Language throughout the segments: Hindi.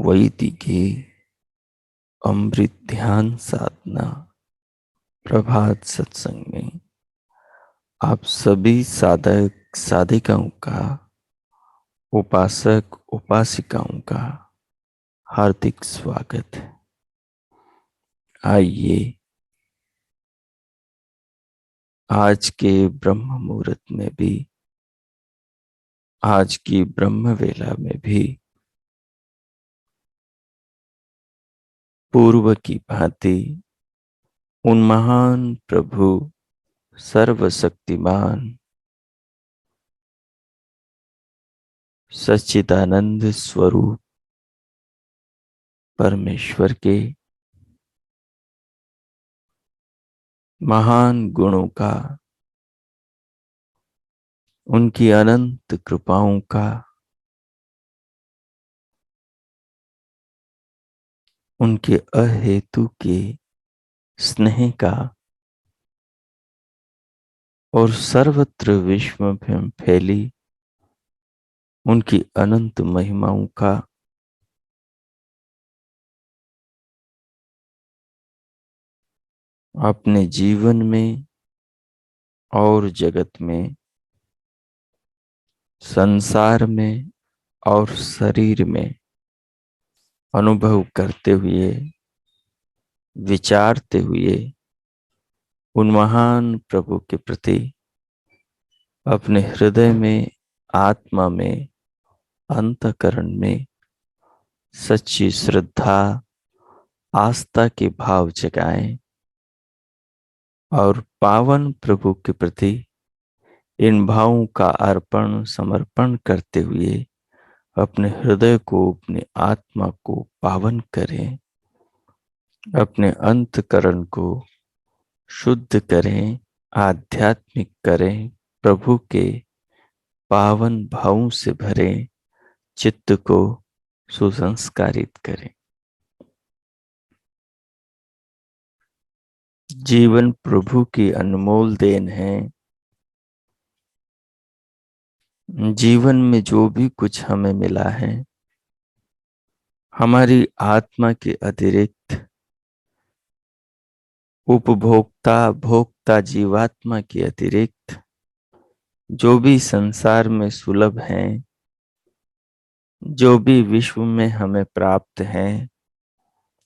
वैदिकी अमृत ध्यान साधना प्रभात सत्संग में आप सभी साधक साधिकाओं का, उपासक उपासिकाओं का हार्दिक स्वागत है। आइए आज के ब्रह्म मुहूर्त में भी, आज की ब्रह्म वेला में भी पूर्व की भांति उन महान प्रभु सर्वशक्तिमान सच्चिदानंद स्वरूप परमेश्वर के महान गुणों का, उनकी अनंत कृपाओं का, उनके अहेतु के स्नेह का और सर्वत्र विश्व में फैली उनकी अनंत महिमाओं का अपने जीवन में और जगत में, संसार में और शरीर में अनुभव करते हुए, विचारते हुए उन महान प्रभु के प्रति अपने हृदय में, आत्मा में, अंतःकरण में सच्ची श्रद्धा, आस्था के भाव जगाएं और पावन प्रभु के प्रति इन भावों का अर्पण समर्पण करते हुए अपने हृदय को, अपने आत्मा को पावन करें, अपने अंतःकरण को शुद्ध करें, आध्यात्मिक करें, प्रभु के पावन भावों से भरें, चित्त को सुसंस्कारित करें। जीवन प्रभु की अनमोल देन है। जीवन में जो भी कुछ हमें मिला है, हमारी आत्मा के अतिरिक्त उपभोक्ता भोक्ता जीवात्मा के अतिरिक्त जो भी संसार में सुलभ हैं, जो भी विश्व में हमें प्राप्त है,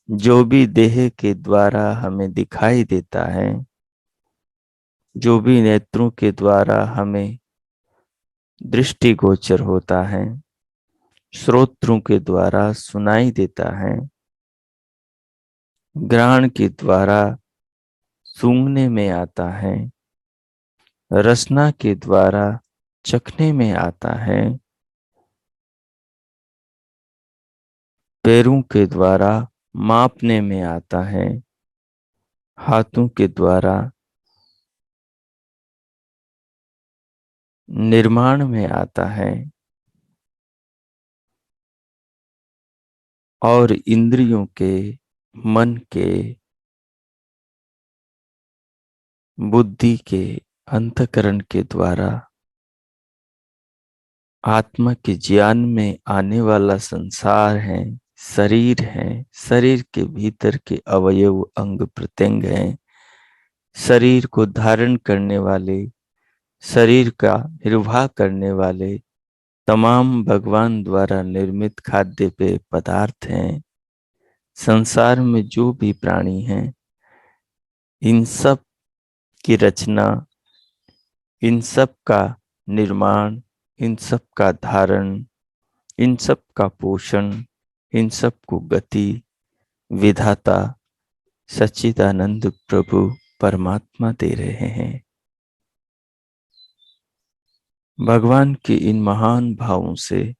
जो भी देह के द्वारा हमें दिखाई देता है, जो भी नेत्रों के द्वारा हमें दृष्टिगोचर होता है, श्रोत्रों के द्वारा सुनाई देता है, घ्राण के द्वारा सूंघने में आता है, रसना के द्वारा चखने में आता है, पैरों के द्वारा मापने में आता है, हाथों के द्वारा निर्माण में आता है और इंद्रियों के, मन के, बुद्धि के, अंतःकरण के द्वारा आत्मा के ज्ञान में आने वाला संसार है, शरीर है, शरीर के भीतर के अवयव अंग प्रत्यंग हैं, शरीर को धारण करने वाले, शरीर का निर्वाह करने वाले तमाम भगवान द्वारा निर्मित खाद्य पेय पदार्थ हैं। संसार में जो भी प्राणी हैं, इन सब की रचना, इन सब का निर्माण, इन सब का धारण, इन सब का पोषण, इन सब को गति विधाता सच्चिदानंद प्रभु परमात्मा दे रहे हैं। भगवान के इन महान भावों से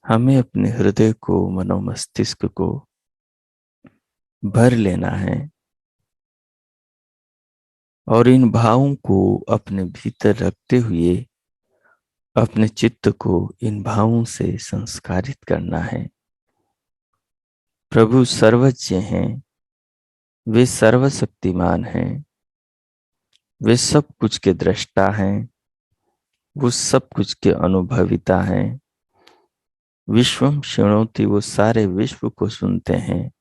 हमें अपने हृदय को, मनोमस्तिष्क को भर लेना है और इन भावों को अपने भीतर रखते हुए अपने चित्त को इन भावों से संस्कारित करना है। प्रभु सर्वज्ञ हैं, वे सर्वशक्तिमान हैं, वे सब कुछ के दृष्टा हैं, वो सब कुछ के अनुभविता हैं। विश्वम शृणोति, वो सारे विश्व को सुनते हैं,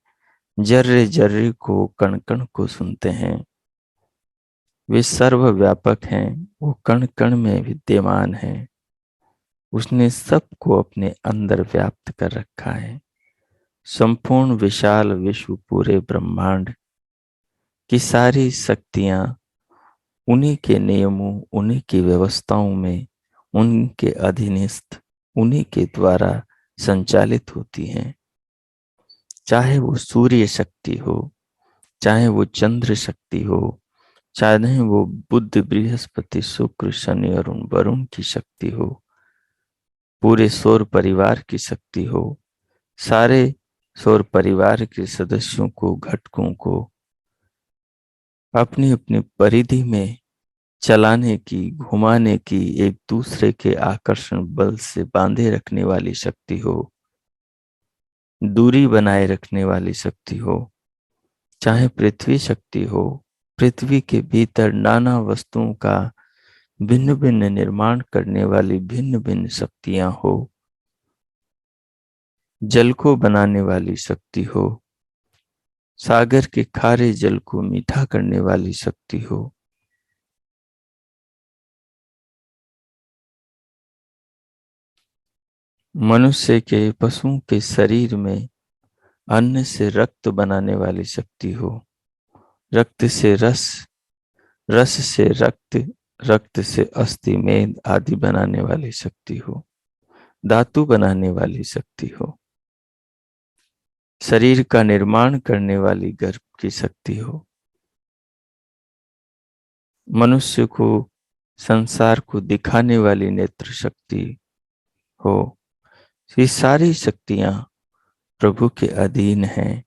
जर्रे जर्रे को, कण कण को सुनते हैं। वे सर्वव्यापक हैं, वो कण कण में विद्यमान हैं। उसने सबको अपने अंदर व्याप्त कर रखा है। संपूर्ण विशाल विश्व, पूरे ब्रह्मांड की सारी शक्तियां उन्हीं के नियमों, उन्हीं की व्यवस्थाओं में, उनके अधीनस्थ, उन्हीं के द्वारा संचालित होती हैं। चाहे वो सूर्य शक्ति हो, चाहे वो चंद्र शक्ति हो, चाहे वो बुध, बृहस्पति, शुक्र, शनि और वरुण की शक्ति हो, पूरे सौर परिवार की शक्ति हो, सारे सौर परिवार के सदस्यों को, घटकों को अपनी अपनी परिधि में चलाने की, घुमाने की, एक दूसरे के आकर्षण बल से बांधे रखने वाली शक्ति हो, दूरी बनाए रखने वाली शक्ति हो, चाहे पृथ्वी शक्ति हो, पृथ्वी के भीतर नाना वस्तुओं का भिन्न भिन्न निर्माण करने वाली भिन्न भिन्न शक्तियां हो, जल को बनाने वाली शक्ति हो, सागर के खारे जल को मीठा करने वाली शक्ति हो, मनुष्य के, पशुओं के शरीर में अन्न से रक्त बनाने वाली शक्ति हो, रक्त से रस, रस से रक्त, रक्त से अस्थि मेद आदि बनाने वाली शक्ति हो, धातु बनाने वाली शक्ति हो, शरीर का निर्माण करने वाली गर्भ की शक्ति हो, मनुष्य को संसार को दिखाने वाली नेत्र शक्ति हो। ये सारी शक्तियां प्रभु के अधीन हैं।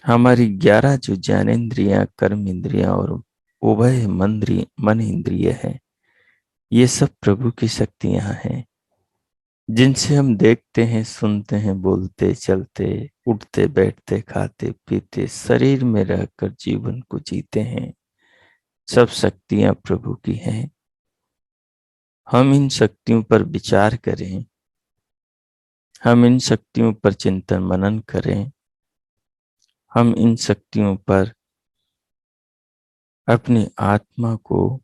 हमारी 11 जो ज्ञानेन्द्रियां, कर्म इंद्रियां और उभय मन इंद्रिय है, ये सब प्रभु की शक्तियां हैं, जिनसे हम देखते हैं, सुनते हैं, बोलते, चलते, उठते, बैठते, खाते, पीते, शरीर में रहकर जीवन को जीते हैं। सब शक्तियां प्रभु की हैं। हम इन शक्तियों पर विचार करें, हम इन शक्तियों पर चिंतन मनन करें, हम इन शक्तियों पर अपनी आत्मा को,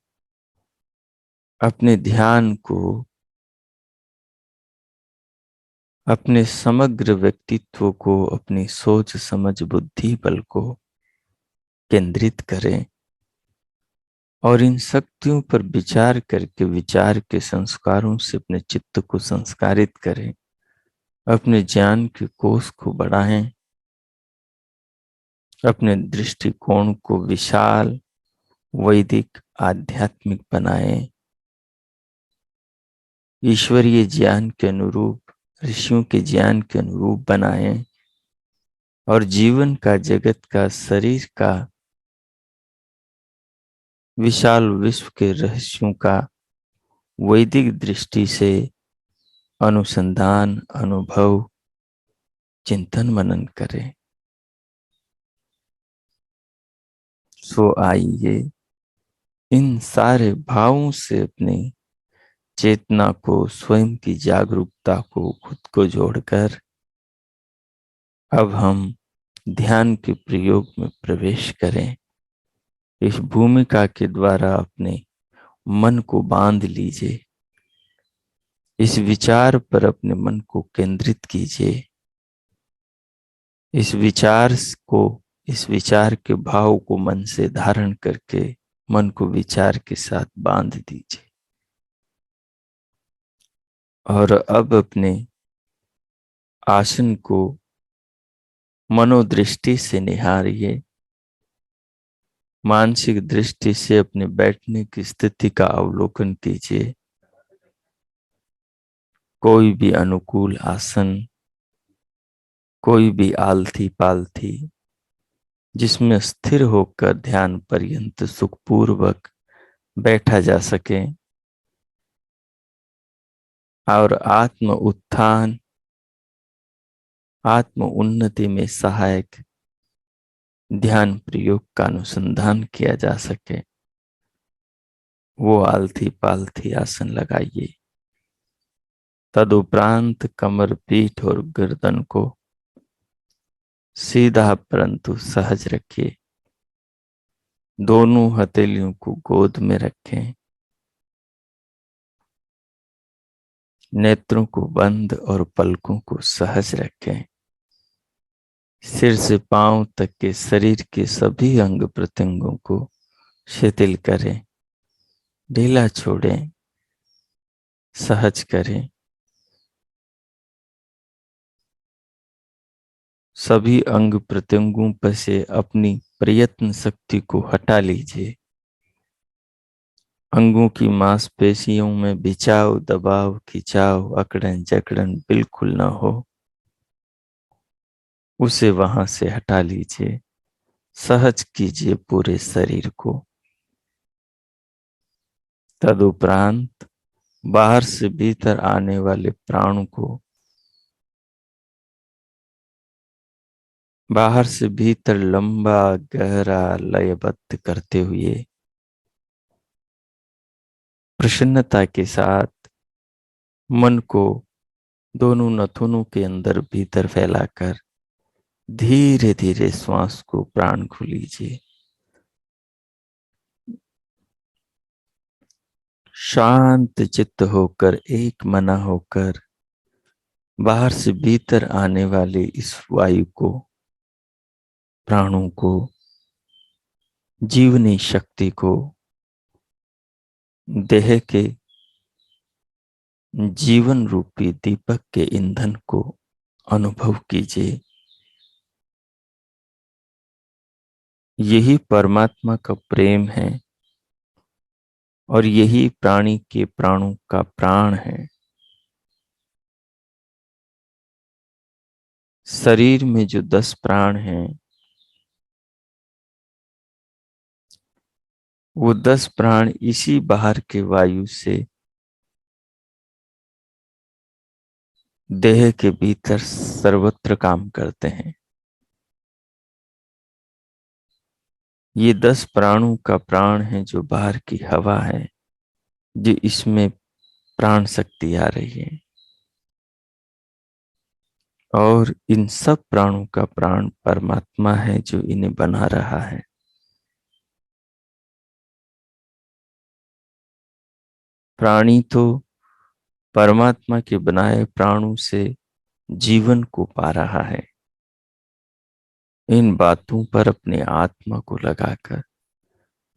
अपने ध्यान को, अपने समग्र व्यक्तित्व को, अपनी सोच समझ बुद्धि बल को केंद्रित करें और इन शक्तियों पर विचार करके, विचार के संस्कारों से अपने चित्त को संस्कारित करें, अपने ज्ञान के कोष को बढ़ाएं, अपने दृष्टिकोण को विशाल, वैदिक, आध्यात्मिक बनाएं, ईश्वरीय ज्ञान के अनुरूप, ऋषियों के ज्ञान के अनुरूप बनाएं और जीवन का, जगत का, शरीर का विशाल विश्व के रहस्यों का वैदिक दृष्टि से अनुसंधान, अनुभव, चिंतन मनन करें। सो आइए इन सारे भावों से अपनी चेतना को, स्वयं की जागरूकता को, खुद को जोड़कर अब हम ध्यान के प्रयोग में प्रवेश करें। इस भूमिका के द्वारा अपने मन को बांध लीजिए। इस विचार पर अपने मन को केंद्रित कीजिए। इस विचार को, इस विचार के भाव को मन से धारण करके मन को विचार के साथ बांध दीजिए। और अब अपने आसन को मनोदृष्टि से निहारिए। मानसिक दृष्टि से अपने बैठने की स्थिति का अवलोकन कीजिए। कोई भी अनुकूल आसन, कोई भी आलथी पालथी जिसमें स्थिर होकर ध्यान पर्यंत सुखपूर्वक बैठा जा सके और आत्म उत्थान, आत्म उन्नति में सहायक ध्यान प्रयोग का अनुसंधान किया जा सके, वो आलथी पालथी आसन लगाइए। तदुपरांत कमर, पीठ और गर्दन को सीधा परंतु सहज रखिए। दोनों हथेलियों को गोद में रखें। नेत्रों को बंद और पलकों को सहज रखें। सिर से पांव तक के शरीर के सभी अंग प्रत्यंगों को शिथिल करें, ढीला छोड़ें, सहज करें। सभी अंग प्रत्यंगों पर से अपनी प्रयत्न शक्ति को हटा लीजिए। अंगों की मांसपेशियों में बिछाव, दबाव, खिंचाव, अकड़न जकड़न बिल्कुल न हो, उसे वहां से हटा लीजिए। सहज कीजिए पूरे शरीर को। तदुपरांत बाहर से भीतर आने वाले प्राणों को, बाहर से भीतर लंबा गहरा लयबद्ध करते हुए प्रसन्नता के साथ मन को दोनों नथुनों के अंदर भीतर फैलाकर धीरे धीरे श्वास को प्राण को लीजिए। शांत चित्त होकर, एक मना होकर बाहर से भीतर आने वाले इस वायु को, प्राणों को, जीवनी शक्ति को, देह के जीवन रूपी दीपक के ईंधन को अनुभव कीजिए। यही परमात्मा का प्रेम है और यही प्राणी के प्राणों का प्राण है। शरीर में जो 10 प्राण हैं, वो 10 प्राण इसी बाहर के वायु से देह के भीतर सर्वत्र काम करते हैं। ये 10 प्राणों का प्राण है जो बाहर की हवा है, जो इसमें प्राण शक्ति आ रही है। और इन सब प्राणों का प्राण परमात्मा है जो इन्हें बना रहा है। प्राणी तो परमात्मा के बनाए प्राणों से जीवन को पा रहा है। इन बातों पर अपने आत्मा को लगाकर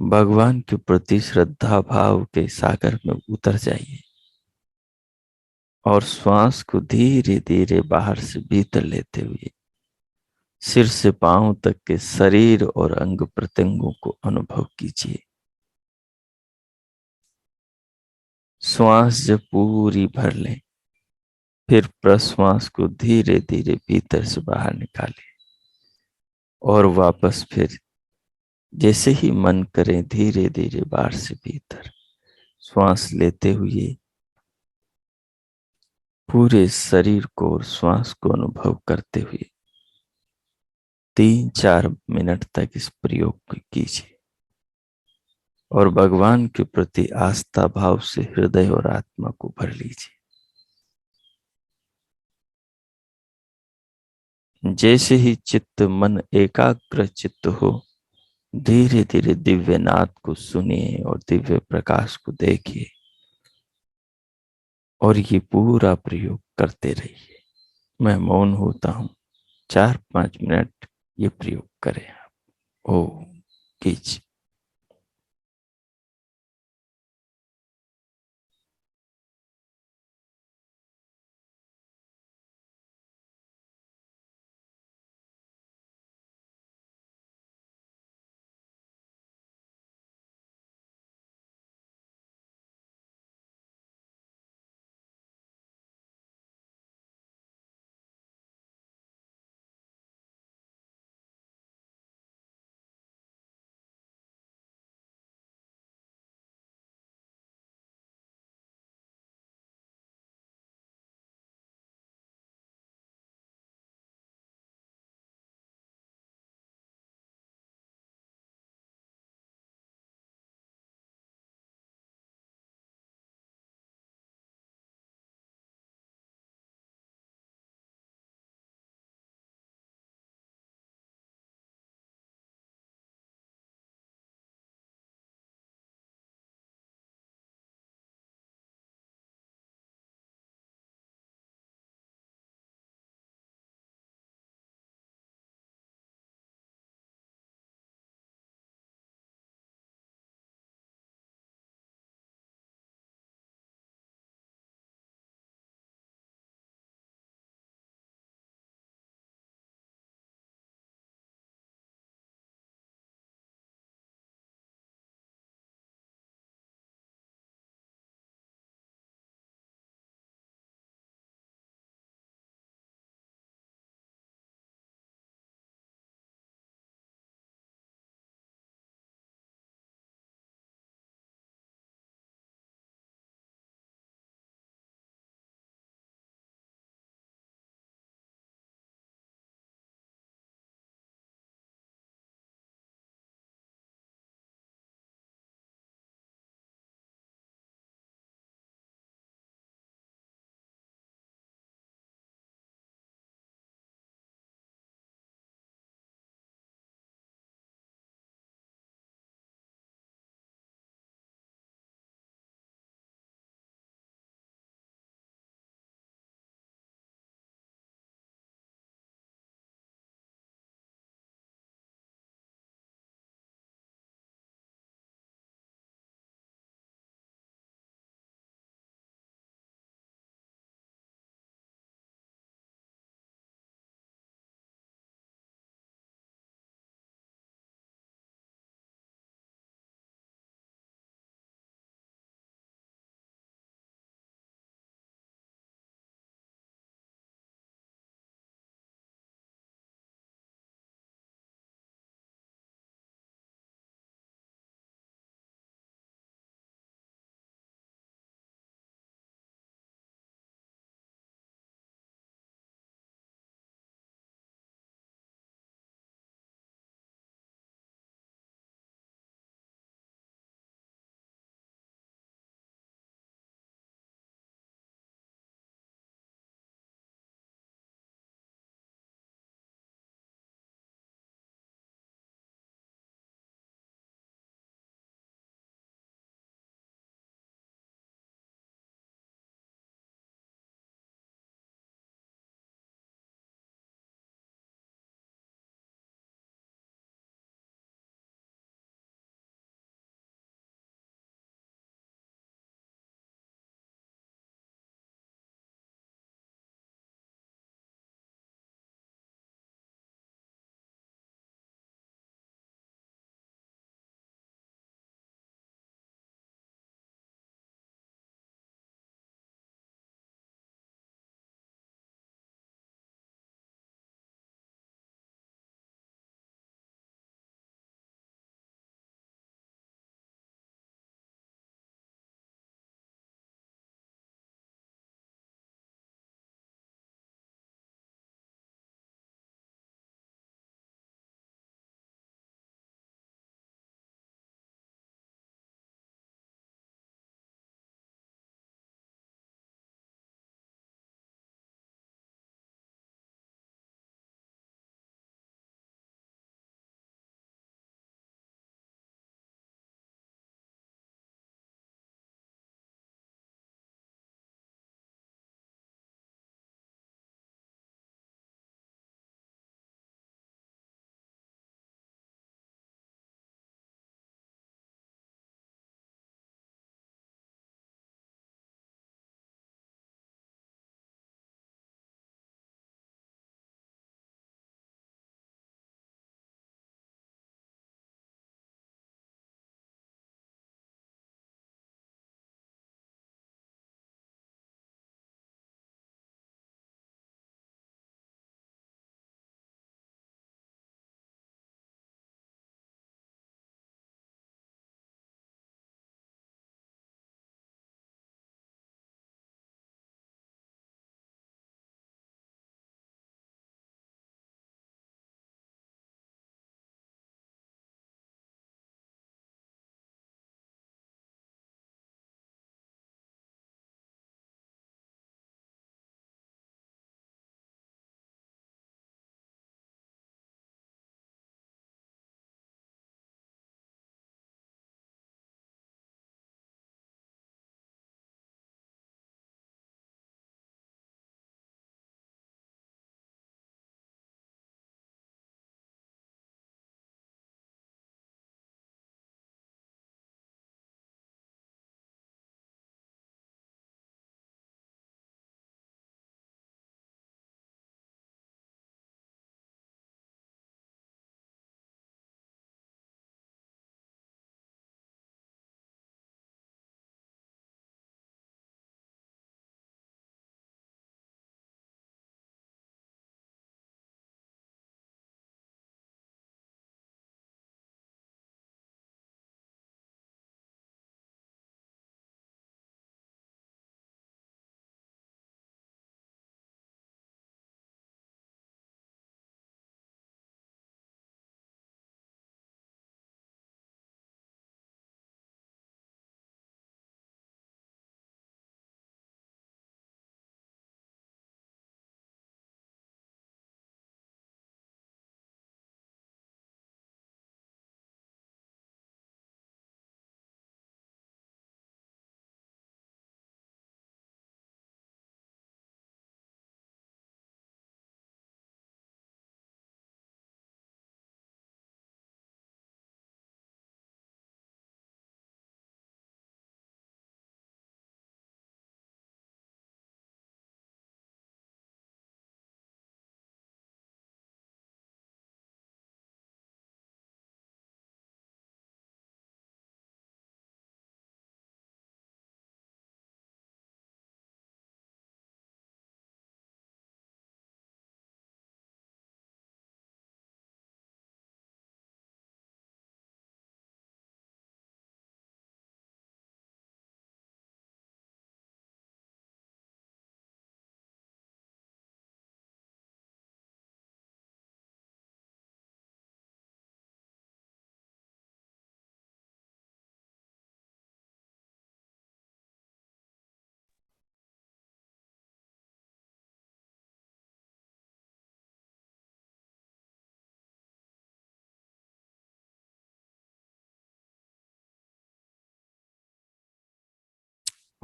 भगवान के प्रति श्रद्धा भाव के सागर में उतर जाइए और श्वास को धीरे धीरे बाहर से भीतर लेते हुए सिर से पांव तक के शरीर और अंग प्रत्यंगों को अनुभव कीजिए। श्वास जब पूरी भर लें, फिर प्रश्वास को धीरे धीरे भीतर से बाहर निकालें और वापस फिर जैसे ही मन करे धीरे धीरे बाहर से भीतर श्वास लेते हुए पूरे शरीर को और श्वास को अनुभव करते हुए 3-4 मिनट तक इस प्रयोग को कीजिए और भगवान के प्रति आस्था भाव से हृदय और आत्मा को भर लीजिए। जैसे ही चित्त मन एकाग्र चित्त हो धीरे धीरे दिव्य नाद को सुनिए और दिव्य प्रकाश को देखिए और ये पूरा प्रयोग करते रहिए। मैं मौन होता हूं, 4-5 मिनट ये प्रयोग करें आप। ओ कीजिए।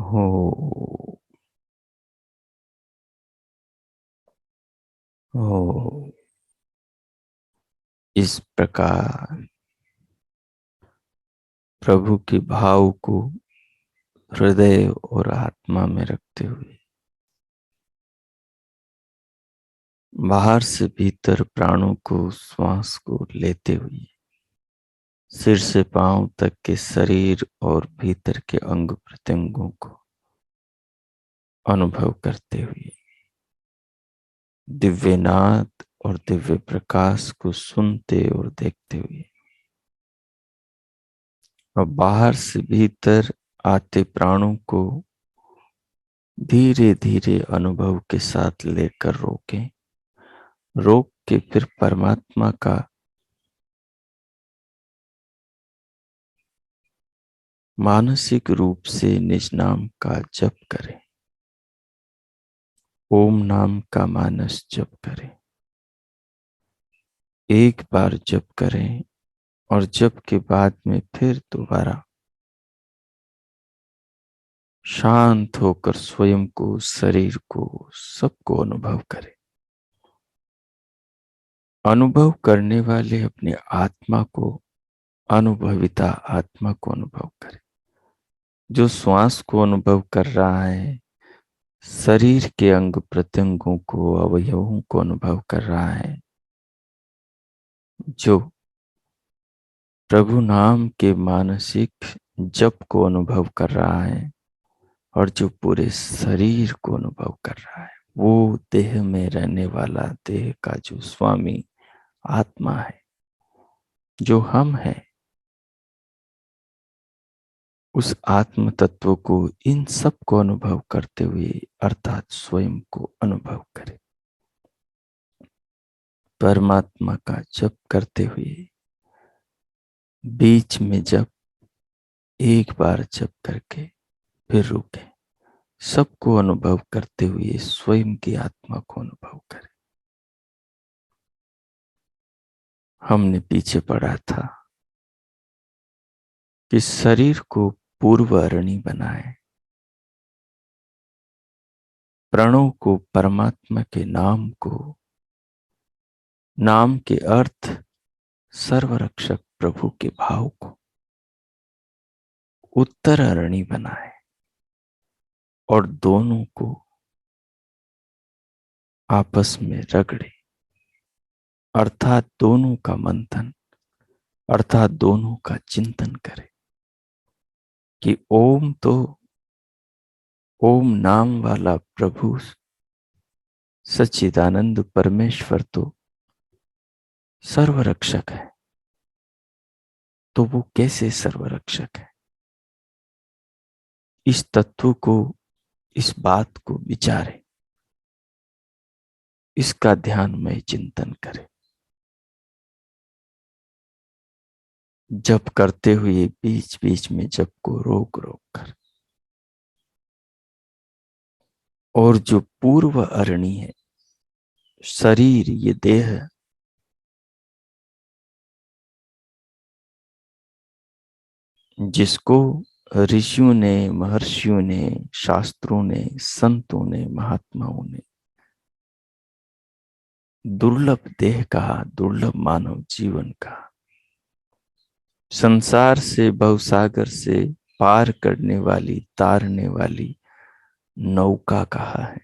हो। हो। इस प्रकार प्रभु के भाव को हृदय और आत्मा में रखते हुए बाहर से भीतर प्राणों को, श्वास को लेते हुए सिर से पांव तक के शरीर और भीतर के अंग प्रत्यंगों को अनुभव करते हुए दिव्य नाद और दिव्य प्रकाश को सुनते और देखते हुए और बाहर से भीतर आते प्राणों को धीरे धीरे अनुभव के साथ लेकर रोक के फिर परमात्मा का मानसिक रूप से निज नाम का जप करें। ओम नाम का मानस जप करें। एक बार जप करें और जप के बाद में फिर दोबारा शांत होकर स्वयं को, शरीर को, सबको अनुभव करें। अनुभव करने वाले अपने आत्मा को, अनुभविता आत्मा को अनुभव करें। जो श्वास को अनुभव कर रहा है, शरीर के अंग प्रत्यंगों को, अवयवों को अनुभव कर रहा है, जो प्रभु नाम के मानसिक जप को अनुभव कर रहा है और जो पूरे शरीर को अनुभव कर रहा है, वो देह में रहने वाला, देह का जो स्वामी आत्मा है, जो हम हैं, उस आत्म तत्व को, इन सब को अनुभव करते हुए अर्थात स्वयं को अनुभव करें। परमात्मा का जप करते हुए बीच में जप एक बार जप करके फिर रुके, सबको अनुभव करते हुए स्वयं की आत्मा को अनुभव करें। हमने पीछे पढ़ा था कि शरीर को पूर्वारणी बनाए, प्रणों को, परमात्मा के नाम को, नाम के अर्थ सर्वरक्षक प्रभु के भाव को उत्तरारणी बनाए और दोनों को आपस में रगड़े, अर्थात दोनों का मंथन, अर्थात दोनों का चिंतन करें कि ओम नाम वाला प्रभु सच्चिदानंद परमेश्वर तो सर्वरक्षक है। तो वो कैसे सर्वरक्षक है? इस तत्व को, इस बात को विचारें, इसका ध्यान में चिंतन करें। जप करते हुए बीच बीच में जप को रोक रोक कर, और जो पूर्व अरणी है, शरीर, ये देह, जिसको ऋषियों ने, महर्षियों ने, शास्त्रों ने, संतों ने, महात्माओं ने दुर्लभ देह कहा, दुर्लभ मानव जीवन कहा, संसार से, भवसागर से पार करने वाली, तारने वाली नौका कहा है,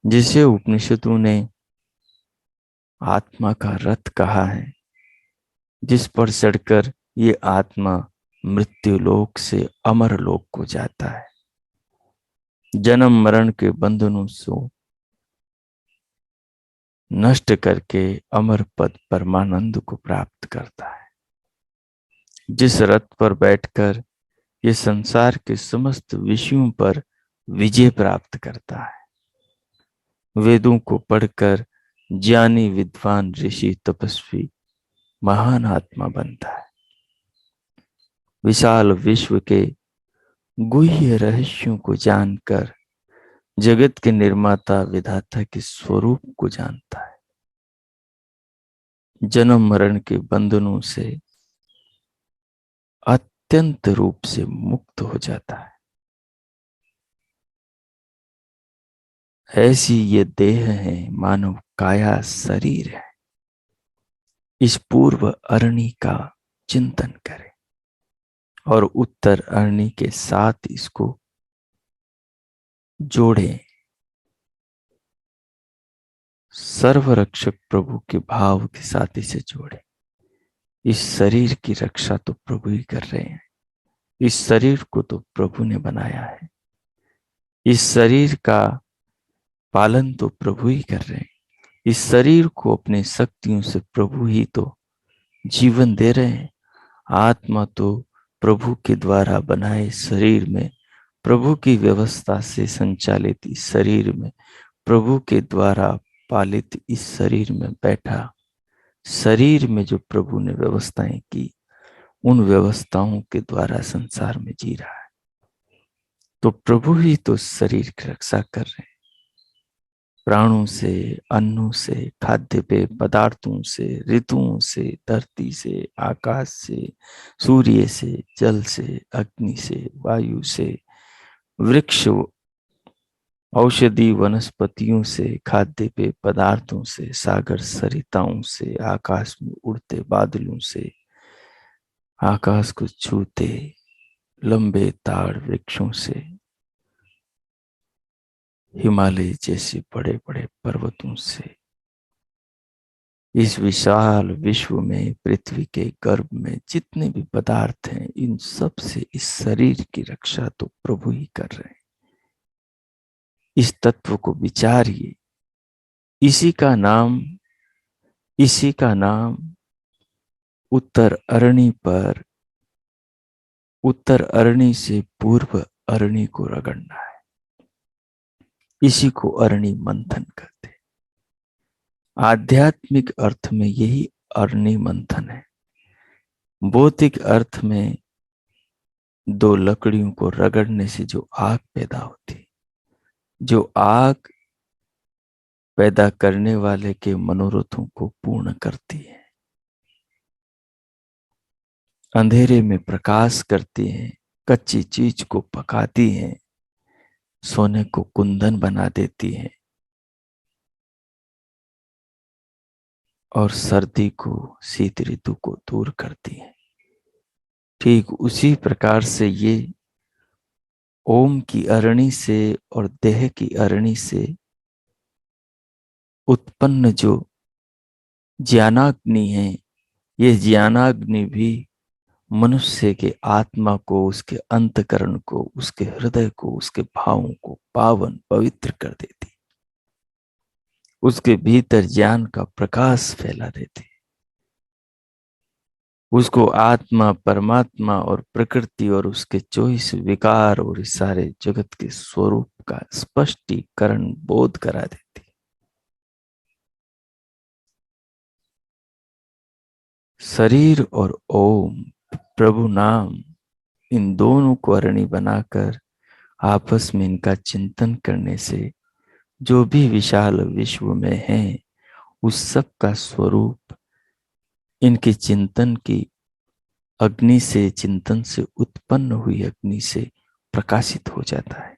जिसे उपनिषदों ने आत्मा का रथ कहा है, जिस पर चढ़कर ये आत्मा मृत्यु लोक से अमर लोक को जाता है, जन्म मरण के बंधनों से नष्ट करके अमर पद परमानंद को प्राप्त करता है। जिस रथ पर बैठकर ये संसार के समस्त विषयों पर विजय प्राप्त करता है, वेदों को पढ़कर ज्ञानी, विद्वान, ऋषि, तपस्वी, महान आत्मा बनता है, विशाल विश्व के गुह्य रहस्यों को जानकर जगत के निर्माता, विधाता के स्वरूप को जानता है, जन्म मरण के बंधनों से अत्यंत रूप से मुक्त हो जाता है। ऐसी ये देह है मानो काया शरीर है। इस पूर्व अरणी का चिंतन करें और उत्तर अरणी के साथ इसको जोड़ें। सर्वरक्षक प्रभु के भाव के साथ इसे जोड़ें। इस शरीर की रक्षा तो प्रभु ही कर रहे हैं। इस शरीर को तो प्रभु ने बनाया है। इस शरीर का पालन तो प्रभु ही कर रहे हैं। इस शरीर को अपने शक्तियों से प्रभु ही तो जीवन दे रहे हैं। आत्मा तो प्रभु के द्वारा बनाए शरीर में, प्रभु की व्यवस्था से संचालित इस शरीर में, प्रभु के द्वारा पालित इस शरीर में बैठा, शरीर में जो प्रभु ने व्यवस्थाएं की, उन व्यवस्थाओं के द्वारा संसार में जी रहा है। तो प्रभु ही तो शरीर की रक्षा कर रहे हैं। प्राणों से, अन्नों से, खाद्य पेय पदार्थों से, ऋतुओं से, धरती से, आकाश से, सूर्य से, जल से, अग्नि से, वायु से, वृक्ष, औषधि वनस्पतियों से, खाद्य पेय पदार्थों से, सागर सरिताओं से, आकाश में उड़ते बादलों से, आकाश को छूते लंबे ताड़ वृक्षों से, हिमालय जैसे बड़े बड़े पर्वतों से, इस विशाल विश्व में, पृथ्वी के गर्भ में जितने भी पदार्थ हैं, इन सब से इस शरीर की रक्षा तो प्रभु ही कर रहे हैं। इस तत्व को विचारिए। इसी का नाम, इसी का नाम उत्तर अरणी पर, उत्तर अरणी से पूर्व अरणी को रगड़ना है। इसी को अरणी मंथन कहते हैं। आध्यात्मिक अर्थ में यही अरणी मंथन है। भौतिक अर्थ में दो लकड़ियों को रगड़ने से जो आग पैदा होती, जो आग पैदा करने वाले के मनोरथों को पूर्ण करती है, अंधेरे में प्रकाश करती है, कच्ची चीज को पकाती है, सोने को कुंदन बना देती है और सर्दी को, शीत ऋतु को दूर करती है। ठीक उसी प्रकार से ये ओम की अरणी से और देह की अरणी से उत्पन्न जो ज्ञानाग्नि है, ये ज्ञानाग्नि भी मनुष्य के आत्मा को, उसके अंतकरण को, उसके हृदय को, उसके भावों को पावन पवित्र कर देती, उसके भीतर ज्ञान का प्रकाश फैला देती, उसको आत्मा, परमात्मा और प्रकृति और उसके 24 विकार और इस सारे जगत के स्वरूप का स्पष्टीकरण बोध करा देती। शरीर और ओम, प्रभु नाम, इन दोनों को अरणी बनाकर आपस में इनका चिंतन करने से जो भी विशाल विश्व में है, उस सब का स्वरूप इनके चिंतन की अग्नि से, चिंतन से उत्पन्न हुई अग्नि से प्रकाशित हो जाता है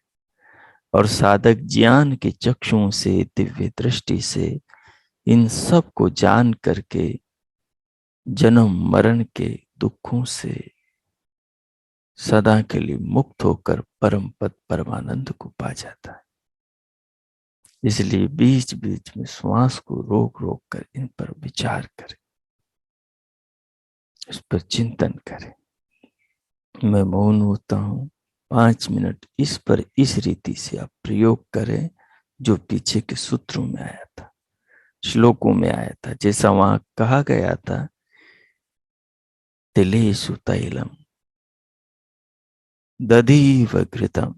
और साधक ज्ञान के चक्षुओं से, दिव्य दृष्टि से इन सब को जान करके जन्म मरण के दुखों से सदा के लिए मुक्त होकर परम पद परमानंद को पा जाता है। इसलिए बीच बीच में श्वास को रोक रोक कर इन पर विचार करें, इस पर चिंतन करें। मैं मौन होता हूं 5 मिनट, इस पर इस रीति से आप प्रयोग करें जो पीछे के सूत्रों में आया था, श्लोकों में आया था, जैसा वहां कहा गया था, तिलेषु तैलम दधीव घृतम,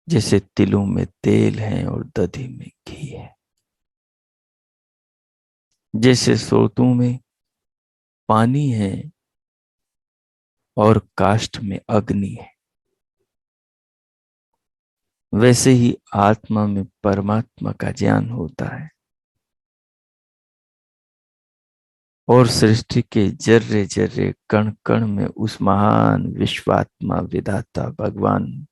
जैसे तिलों में तेल है और दधी में घी है, जैसे स्रोतों में पानी है और काष्ठ में अग्नि है, वैसे ही आत्मा में परमात्मा का ज्ञान होता है। और सृष्टि के जर्रे जर्रे कण कण में उस महान विश्वात्मा विधाता भगवान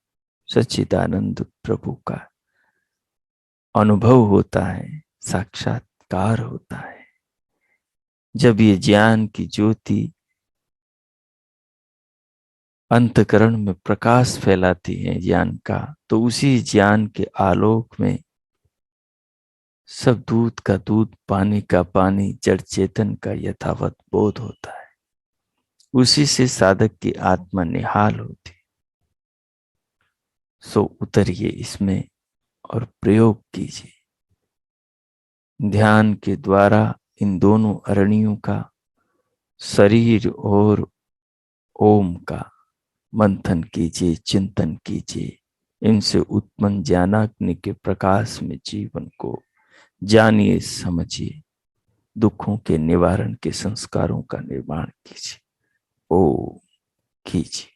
सच्चिदानंद प्रभु का अनुभव होता है, साक्षात्कार होता है। जब ये ज्ञान की ज्योति अंतकरण में प्रकाश फैलाती है ज्ञान का, तो उसी ज्ञान के आलोक में सब दूध का दूध, पानी का पानी, जड़ चेतन का यथावत बोध होता है। उसी से साधक की आत्मा निहाल होती। सो उतरिए इसमें और प्रयोग कीजिए। ध्यान के द्वारा इन दोनों अरणियों का, शरीर और ओम का मंथन कीजिए, चिंतन कीजिए। इनसे उत्पन्न ज्ञानाग्नि के प्रकाश में जीवन को जानिए, समझिए। दुखों के निवारण के संस्कारों का निर्माण कीजिए। ओम कीजिए।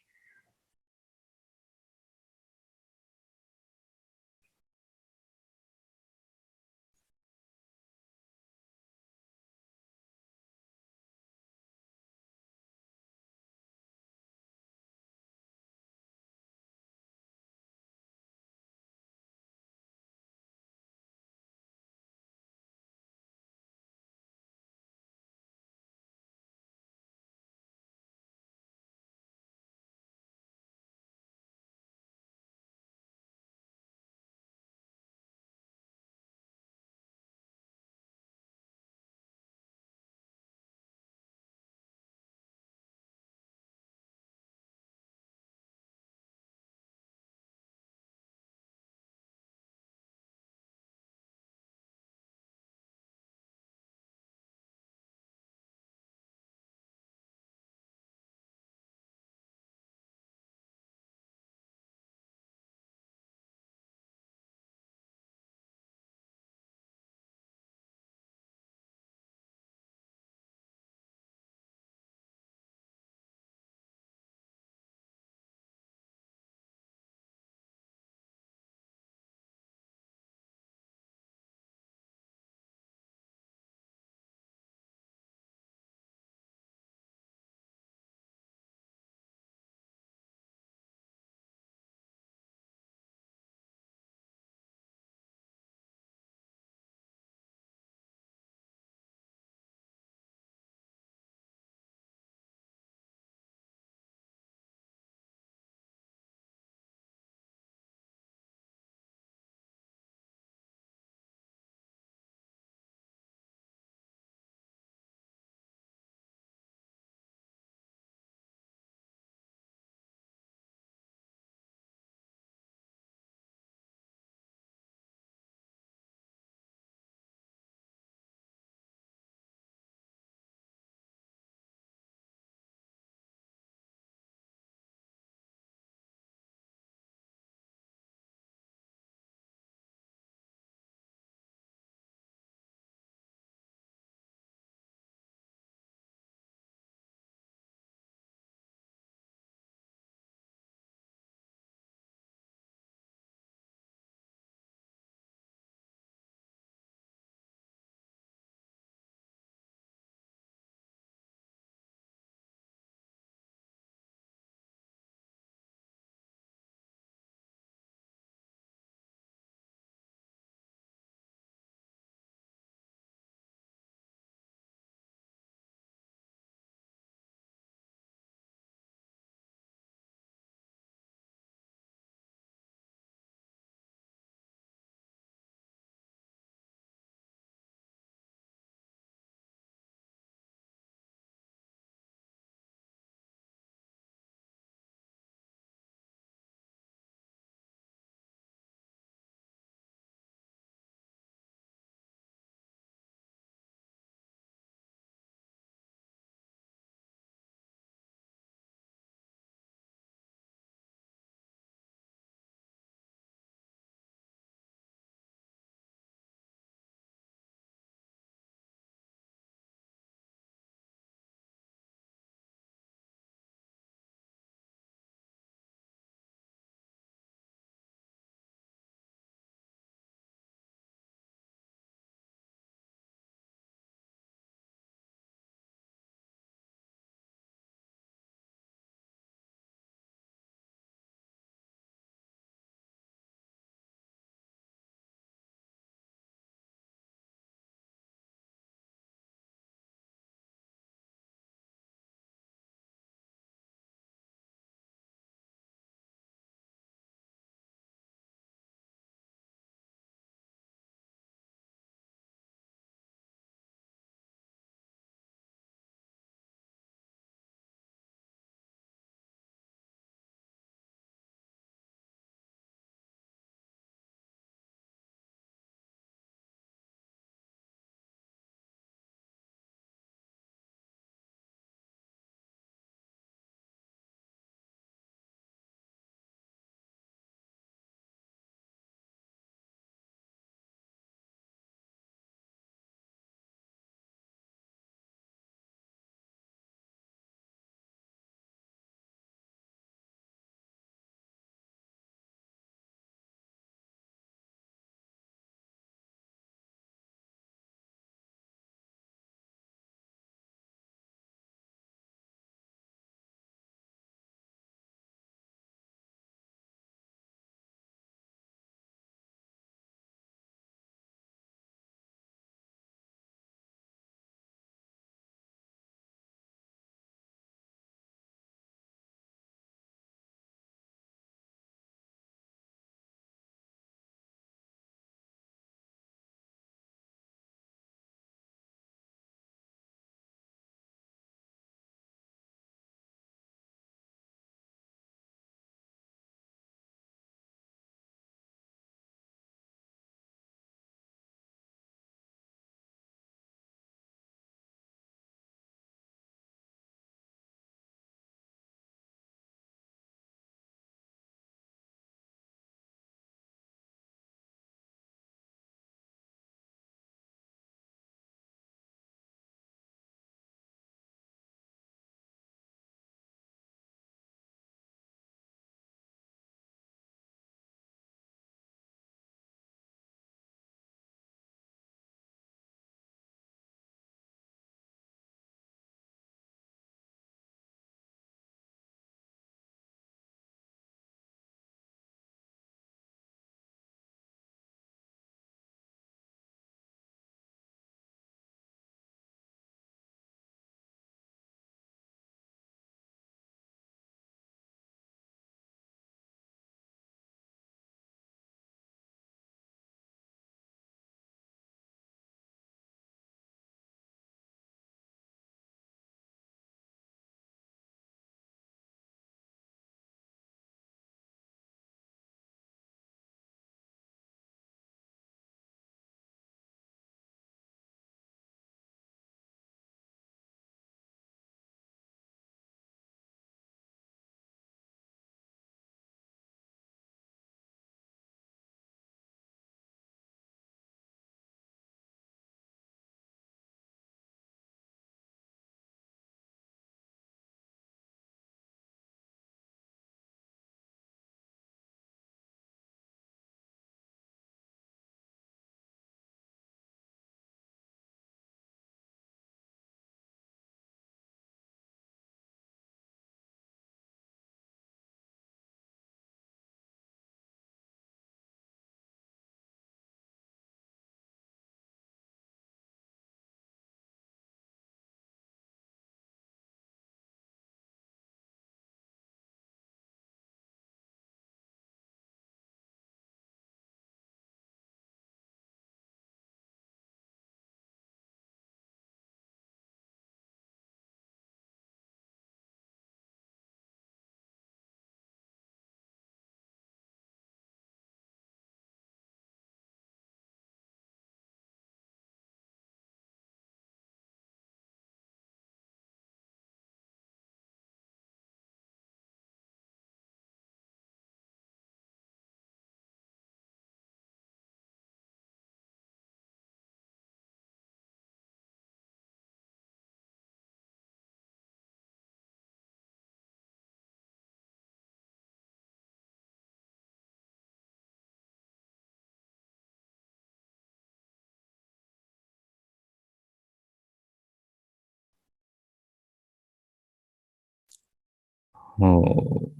हो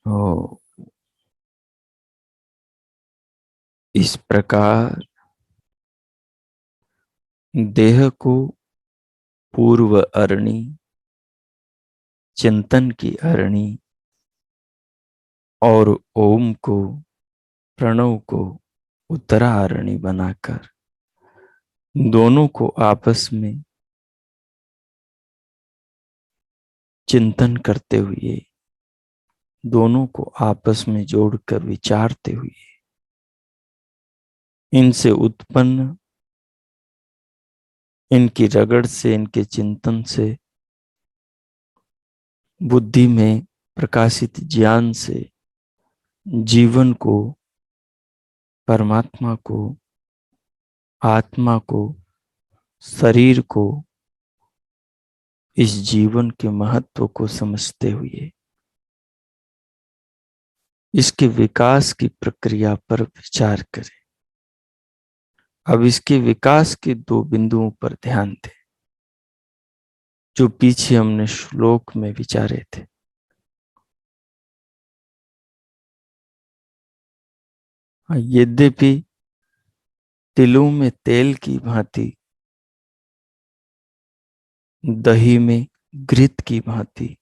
हो। इस प्रकार देह को पूर्व अरणी, चिंतन की अरणी, और ओम को, प्रणव को उत्तरा अरणी बनाकर दोनों को आपस में चिंतन करते हुए, दोनों को आपस में जोड़कर विचारते हुए, इनसे उत्पन्न, इनकी रगड़ से, इनके चिंतन से, बुद्धि में प्रकाशित ज्ञान से जीवन को, परमात्मा को, आत्मा को, शरीर को, इस जीवन के महत्व को समझते हुए इसके विकास की प्रक्रिया पर विचार करें। अब इसके विकास के दो बिंदुओं पर ध्यान दें जो पीछे हमने श्लोक में विचारे थे। यद्यपि तिलों में तेल की भांति, दही में घृत की भांति,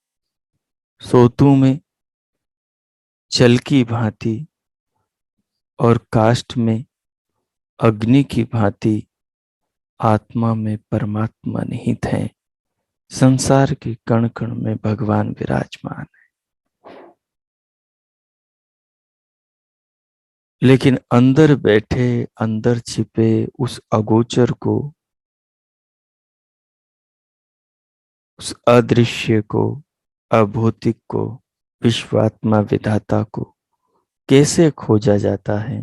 सोतू में जल की भांति और काष्ठ में अग्नि की भांति आत्मा में परमात्मा निहित है, संसार के कण कण में भगवान विराजमान है। लेकिन अंदर बैठे, अंदर छिपे उस अगोचर को, उस अदृश्य को, अभौतिक को, विश्वात्मा विधाता को कैसे खोजा जाता है?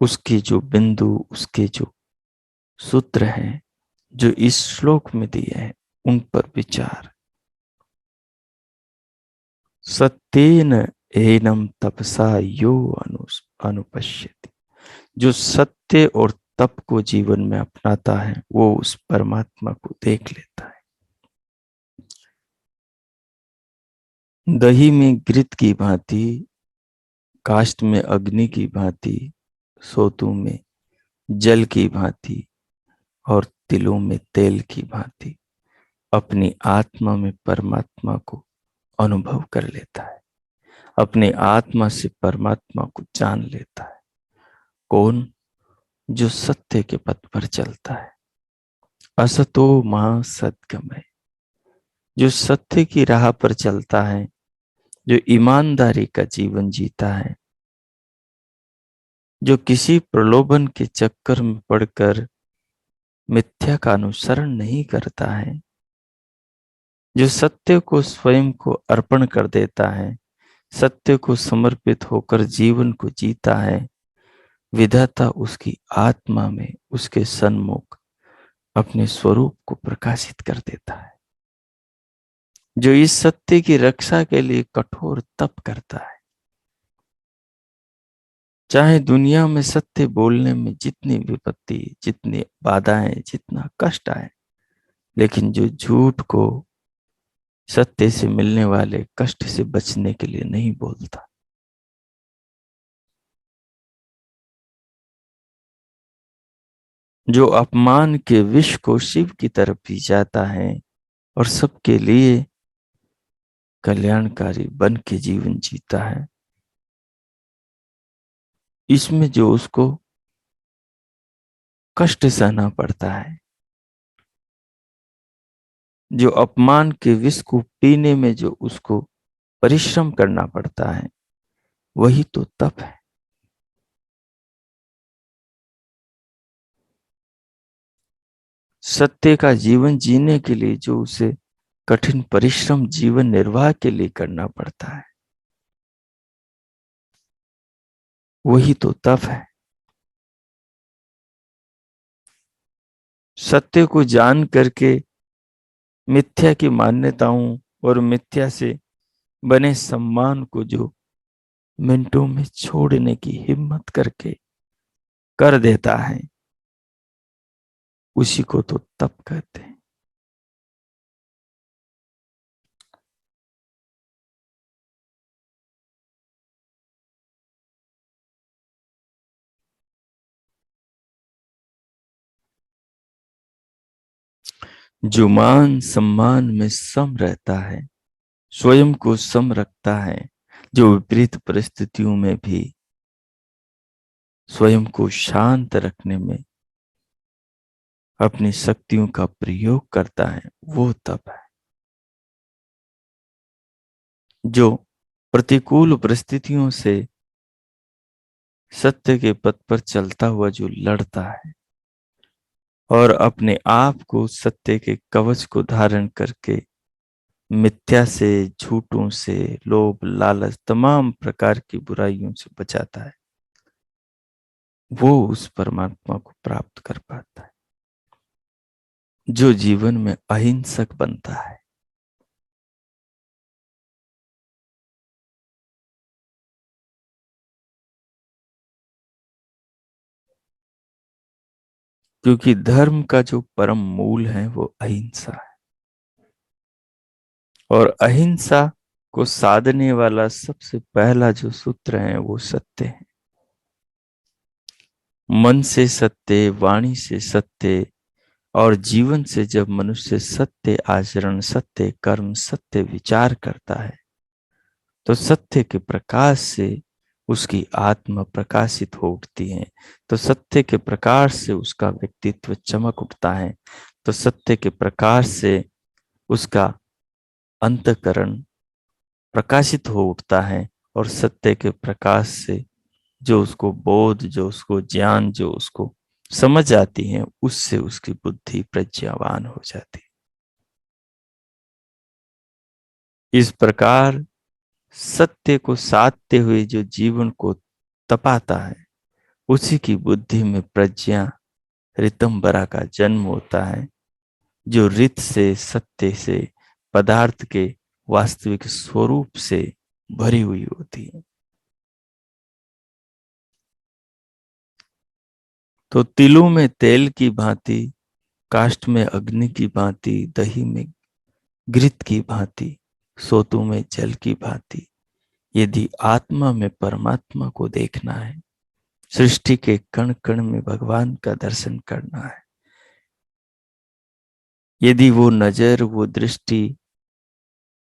उसके जो बिंदु, उसके जो सूत्र हैं जो इस श्लोक में दिए हैं, उन पर विचार। सत्येन एनम तपसा यो अनुपश्यति। जो सत्य और तप को जीवन में अपनाता है वो उस परमात्मा को देख लेता है। दही में घृत की भांति, काष्ठ में अग्नि की भांति, सोतू में जल की भांति और तिलों में तेल की भांति अपनी आत्मा में परमात्मा को अनुभव कर लेता है, अपनी आत्मा से परमात्मा को जान लेता है। कौन? जो सत्य के पथ पर चलता है। असतो मां सद्गमय। जो सत्य की राह पर चलता है, जो ईमानदारी का जीवन जीता है, जो किसी प्रलोभन के चक्कर में पड़कर मिथ्या का अनुसरण नहीं करता है, जो सत्य को स्वयं को अर्पण कर देता है, सत्य को समर्पित होकर जीवन को जीता है, विधाता उसकी आत्मा में, उसके सन्मुख अपने स्वरूप को प्रकाशित कर देता है। जो इस सत्य की रक्षा के लिए कठोर तप करता है, चाहे दुनिया में सत्य बोलने में जितनी विपत्ति, जितनी बाधाएं, जितना कष्ट आए, लेकिन जो झूठ को सत्य से मिलने वाले कष्ट से बचने के लिए नहीं बोलता, जो अपमान के विष को शिव की तरफ पी जाता है और सबके लिए कल्याणकारी बन के जीवन जीता है, इसमें जो उसको कष्ट सहना पड़ता है, जो अपमान के विष को पीने में जो उसको परिश्रम करना पड़ता है, वही तो तप है। सत्य का जीवन जीने के लिए जो उसे कठिन परिश्रम जीवन निर्वाह के लिए करना पड़ता है, वही तो तप है। सत्य को जान करके मिथ्या की मान्यताओं और मिथ्या से बने सम्मान को जो मिनटों में छोड़ने की हिम्मत करके कर देता है, उसी को तो तप कहते हैं। जो मान सम्मान में सम रहता है, स्वयं को सम रखता है, जो विपरीत परिस्थितियों में भी स्वयं को शांत रखने में अपनी शक्तियों का प्रयोग करता है, वो तप है। जो प्रतिकूल परिस्थितियों से सत्य के पथ पर चलता हुआ जो लड़ता है और अपने आप को सत्य के कवच को धारण करके मिथ्या से, झूठों से, लोभ, लालच, तमाम प्रकार की बुराइयों से बचाता है, वो उस परमात्मा को प्राप्त कर पाता है। जो जीवन में अहिंसक बनता है, क्योंकि धर्म का जो परम मूल है वो अहिंसा है। और अहिंसा को साधने वाला सबसे पहला जो सूत्र है वो सत्य है। मन से सत्य, वाणी से सत्य और जीवन से जब मनुष्य सत्य आचरण, सत्य कर्म, सत्य विचार करता है तो सत्य के प्रकाश से उसकी आत्मा प्रकाशित हो उठती है। तो सत्य के प्रकाश से उसका व्यक्तित्व चमक उठता है। तो सत्य के प्रकाश से उसका अंतःकरण प्रकाशित हो उठता है। और सत्य के प्रकाश से जो उसको बोध, जो उसको ज्ञान, जो उसको समझ आती है, उससे उसकी बुद्धि प्रज्ञावान हो जाती है। इस प्रकार सत्य को साधते हुए जो जीवन को तपाता है, उसी की बुद्धि में प्रज्ञा ऋतंबरा का जन्म होता है, जो रित से, सत्य से, पदार्थ के वास्तविक स्वरूप से भरी हुई होती है। तो तिलों में तेल की भांति, काष्ठ में अग्नि की भांति, दही में घृत की भांति, सोतों में जल की भांति, यदि आत्मा में परमात्मा को देखना है, सृष्टि के कण कण में भगवान का दर्शन करना है, यदि वो नजर, वो दृष्टि,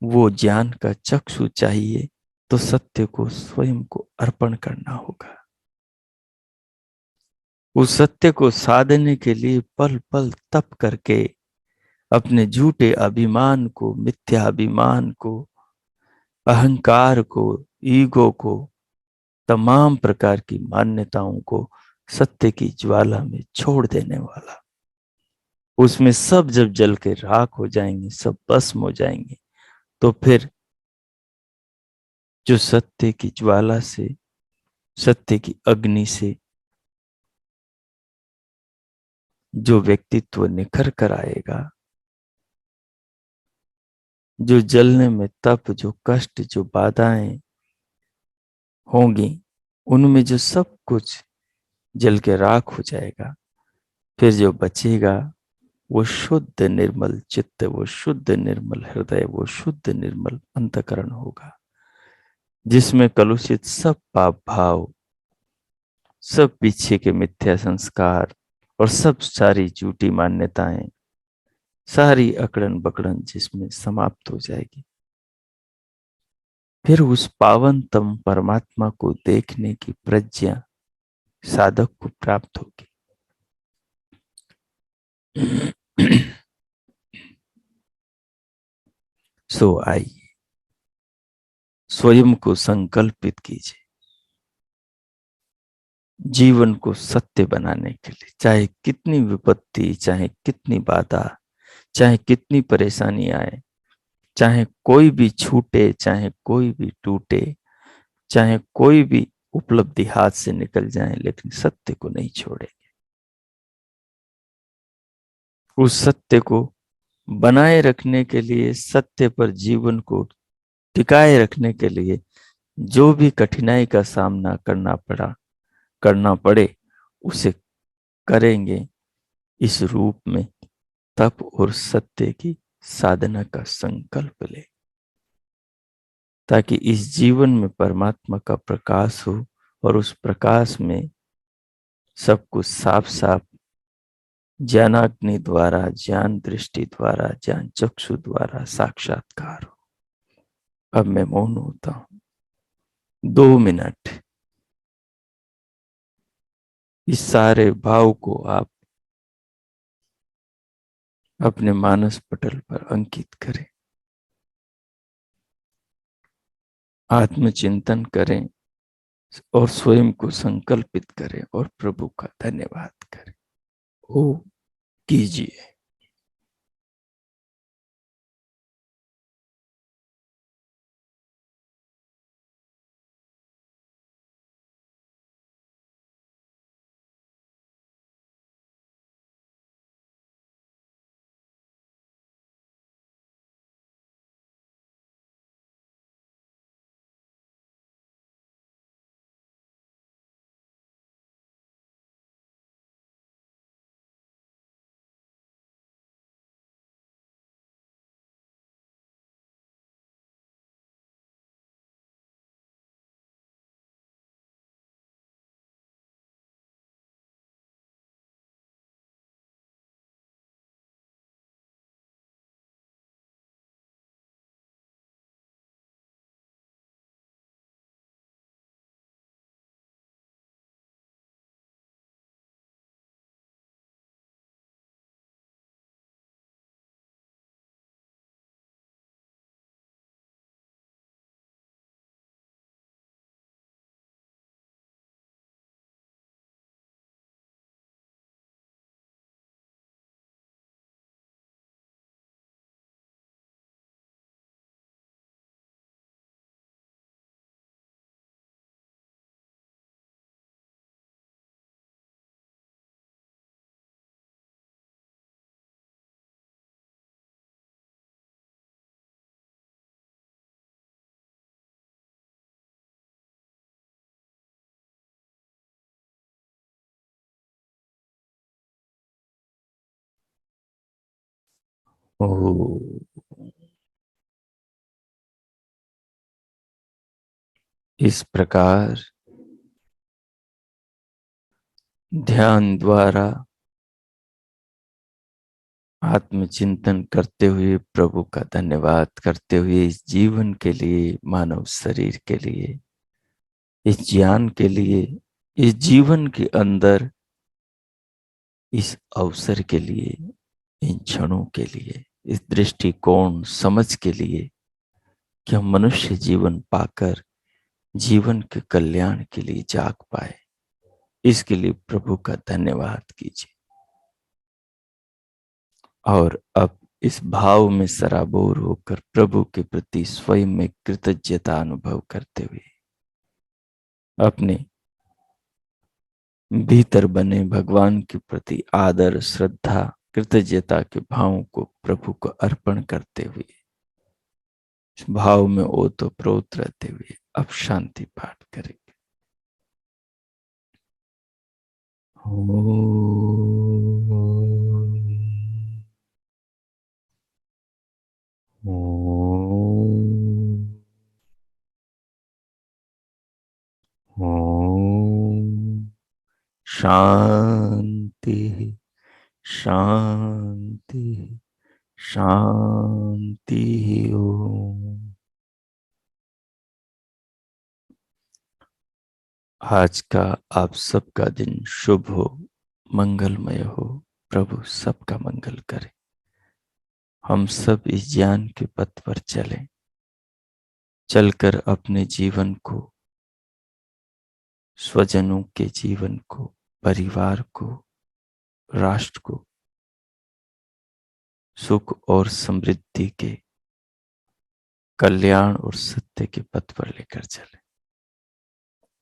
वो ज्ञान का चक्षु चाहिए, तो सत्य को स्वयं को अर्पण करना होगा। उस सत्य को साधने के लिए पल पल तप करके अपने झूठे अभिमान को, मिथ्या अभिमान को, अहंकार को, ईगो को, तमाम प्रकार की मान्यताओं को सत्य की ज्वाला में छोड़ देने वाला। उसमें सब जब जल के राख हो जाएंगे, सब भस्म हो जाएंगे, तो फिर जो सत्य की ज्वाला से, सत्य की अग्नि से जो व्यक्तित्व निखर कर आएगा, जो जलने में तप, जो कष्ट, जो बाधाएं होंगी, उनमें जो सब कुछ जल के राख हो जाएगा, फिर जो बचेगा वो शुद्ध निर्मल चित्त, वो शुद्ध निर्मल हृदय, वो शुद्ध निर्मल अंतकरण होगा, जिसमें कलुषित सब पाप भाव, सब पीछे के मिथ्या संस्कार और सब सारी झूठी मान्यताएं, सारी अकड़न बकड़न जिसमें समाप्त हो जाएगी। फिर उस पावनतम परमात्मा को देखने की प्रज्ञा साधक को प्राप्त होगी। सो आइए स्वयं को संकल्पित कीजिए जीवन को सत्य बनाने के लिए, चाहे कितनी विपत्ति, चाहे कितनी बाधा, चाहे कितनी परेशानी आए, चाहे कोई भी छूटे, चाहे कोई भी टूटे, चाहे कोई भी उपलब्धि हाथ से निकल जाए, लेकिन सत्य को नहीं छोड़े। उस सत्य को बनाए रखने के लिए, सत्य पर जीवन को टिकाए रखने के लिए जो भी कठिनाई का सामना करना पड़े, उसे करेंगे इस रूप में तप और सत्य की साधना का संकल्प ले, ताकि इस जीवन में परमात्मा का प्रकाश हो और उस प्रकाश में सब कुछ साफ साफ ज्ञानाग्नि द्वारा, ज्ञान दृष्टि द्वारा, ज्ञान चक्षु द्वारा साक्षात्कार हो। अब मैं मौन होता हूं 2 मिनट। इस सारे भाव को आप अपने मानस पटल पर अंकित करें, आत्मचिंतन करें और स्वयं को संकल्पित करें और प्रभु का धन्यवाद करें। ओ कीजिए। ओ इस प्रकार ध्यान द्वारा आत्मचिंतन करते हुए, प्रभु का धन्यवाद करते हुए, इस जीवन के लिए, मानव शरीर के लिए, इस ज्ञान के लिए, इस जीवन के अंदर, इस अवसर के लिए, इन क्षणों के लिए, इस दृष्टिकोण समझ के लिए कि हम मनुष्य जीवन पाकर जीवन के कल्याण के लिए जाग पाए, इसके लिए प्रभु का धन्यवाद कीजिए। और अब इस भाव में सराबोर होकर प्रभु के प्रति स्वयं में कृतज्ञता अनुभव करते हुए अपने भीतर बने भगवान के प्रति आदर, श्रद्धा, कृतज्ञता के भावों को प्रभु को अर्पण करते हुए, इस भाव में ओतप्रोत रहते हुए अब शांति पाठ करेंगे। शांति शांति शांति। ओम। आज का आप सबका दिन शुभ हो, मंगलमय हो। प्रभु सबका मंगल करे। हम सब इस ज्ञान के पथ पर चलें, चलकर अपने जीवन को, स्वजनों के जीवन को, परिवार को, राष्ट्र को सुख और समृद्धि के, कल्याण और सत्य के पथ पर लेकर चले।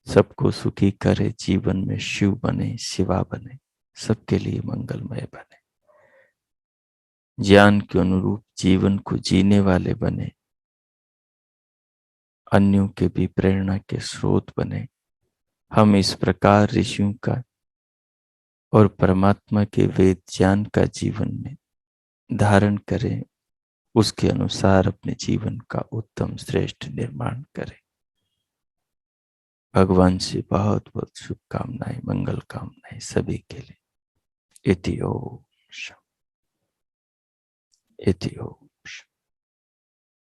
सबको सुखी करे, जीवन में शिव बने, शिवा बने, सबके लिए मंगलमय बने, ज्ञान के अनुरूप जीवन को जीने वाले बने, अन्यों के भी प्रेरणा के स्रोत बने। हम इस प्रकार ऋषियों का और परमात्मा के वेद ज्ञान का जीवन में धारण करें, उसके अनुसार अपने जीवन का उत्तम श्रेष्ठ निर्माण करें। भगवान से बहुत बहुत शुभकामनाएं, मंगल कामनाएं सभी के लिए। इति ओम। इति हो।